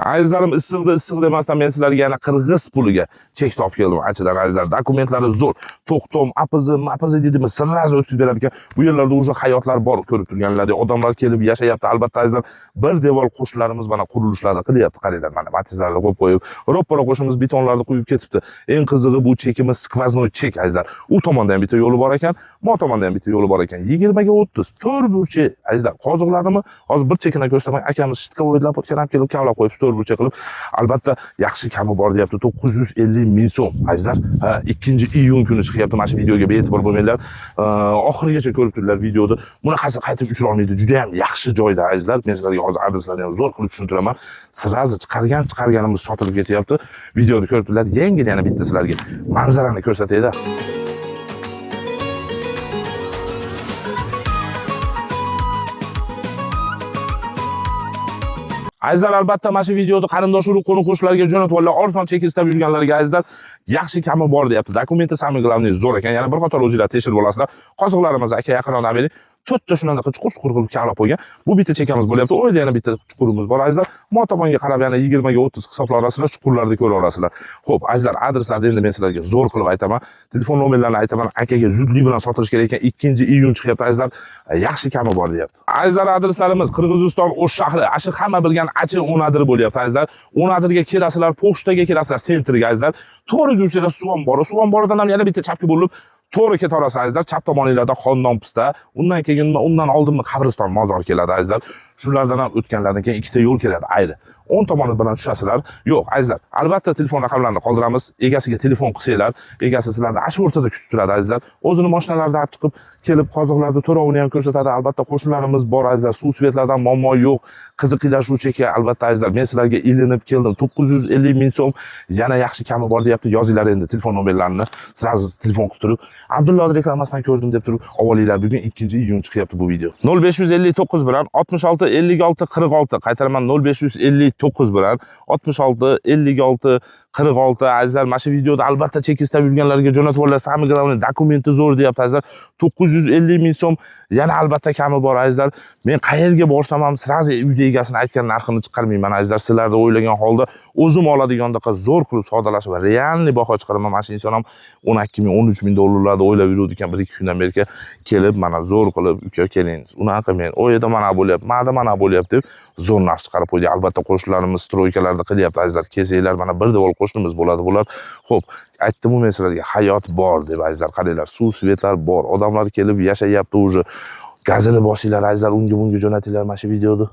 Azizlarim, issiq demasdan men sizlarga yana qirg'iz puliga chek topib keldim. Achidan azizlar, dokumentlari zo'r. To'xtom, apizi deydimi, sirraz o'tkazib berar ekan. Bu yerlarda o'sha hayotlar bor, ko'rib turganlaringiz. Odamlar kelib yashayapti. Albatta azizlar, bir devor qo'shnilarimiz mana qurilishlarni qilyapti. Qaranglar, mana matizlarni qo'yib, ro'ppara qo'shnimiz betonlarni quyib ketibdi. Eng qizig'i bu chekimiz skvoznoy chek azizlar. U tomonda ham bitta yo'li bor ekan, bu tomonda ham bitta yo'li bor ekan. 20 ga 30, 4 burchi azizlar. Qoziqlarni hozir bir chekini ko'rsataman. Akamiz shitga o'ylab o'tgan ham kelib kavlab qo'yib burcha qilib, albatta yaxshi kami bor deyapti. 950 ming so'm azizlar. 2-iyun kuni chiqyapti. Mana shu videoga be'tibor bo'lmanglar. Oxirigacha ko'rib turinglar videoni. Bunaqasi qaytib uchira olmaydi. Juda ham yaxshi joyda azizlar. Men sizlarga hozir adreslarni ham zo'r qilib tushuntiraman. Sirazi chiqarganimiz sotilib ketyapti. Videoni ko'rib turinglar. Yengil yana bitta sizlarga manzarani ko'rsatayda. Azizlar, albatta mana shu videoda qarindosh urug' qo'ni qo'shnilarga jo'natib olinglar. Orson chek istab yurganlarga azizlar, yaxshi kami bor deyapti. Dokumenti samый главный zo'r ekan. Yana bir qator o'zingizlar tekshirib olasizlar. Qoziqlarimiz aka yaqinroqdan bering. 4 ta shunaqa chuqur qilib kavlab qo'ygan. Bu bitta chekamiz bo'lyapti. O'yda yana bitta chuqurimiz bor azizlar. Mo tomonga qarab yana 20 ga 30 hisoblab olasizlar, chuqurlarni ko'ra olasizlar. Xo'p, azizlar, adreslarni endi men sizlarga zo'r qilib aytaman. Telefon nomerlarini aytaman. Akaga zudlik bilan sotilish kerak ekan. 2-iyun chiqyapti azizlar. Yaxshi kami bor deyapti. Azizlar, adreslarimiz Qirg'iziston O'sh shahri. Ashi hamma bilgan Achi O'nadir bo'lyapti azizlar. O'nadirga kelasizlar, pochtaga kelasizlar, sentrga azizlar. To'g'ri yursanglar Suvom bor. Suvom boridan ham yana bitta chapga burilib to'g'ri ketaverasiz azizlar. Chap tomoninglarda Xondon pista, undan keyin undan oldinmi qabriston mozor keladi azizlar. Shulardan ham o'tganlardan keyin ikkita yo'l keladi ayri. 10 tomoni bilan tushasizlar. Yo'q azizlar, albatta telefon raqamlarini qoldiramiz. Egasiga telefon qilsanglar, egasi sizlarni ash o'rtada kutib turadi azizlar. O'zini mashinalarida olib chiqib, kelib qoziqlarni to'rovini ham ko'rsatadi. Albatta qo'shnilarimiz bor azizlar. Suv svetlardan muammo yo'q. Qiziqinglar shu chekka albatta azizlar. Men sizlarga ilinib keldim. 950 ming so'm yana yaxshi kami bor deyapti. Yozinglar endi telefon nomerlarini. Sizlarga telefon qilib turib, Abdulla reklamasidan ko'rdim deb turib, avvalinglar bugun 2-iyun chiqyapti bu video. 0559 bilan 66 56 46 qaytaraman 0559 bilan 66 56 46 azizlar, mana shu videoda albatta chek istab yurganlarga jo'natib olasiz. Samый главный dokumenti zo'r deyapti azizlar. 950 ming so'm yana albatta kami bor azizlar. Men qayerga borsam ham sirazi uyda egasini aytgan narxini chiqarmayman azizlar. Sizlarda o'ylagan holda o'zim oladigandek zo'r qilib sodalashib realniy baho chiqaraman. Mana shu inson ham 12 ming 13 ming dollarlarda o'ylab yuruvdi ekan 1-2 kundan beri kelib mana zo'r qilib uka keling. Unaqa men o yerda mana bo'lyapti, mana bo'lyapti deb zo'r narx chiqarib qo'ydi. Albatta qo'shnilarimiz stroykalarda qilyapti azizlar. Kelsanglar mana bir devor qo'shnimiz bo'ladi bular. Xo'p, aytdim men sizlarga hayot bor deb azizlar. Qaranglar, suv svetlar bor. Odamlar kelib yashayapti o'zi. Gazini bosinglar azizlar, unga bunga jo'natinglar mana shu videoda.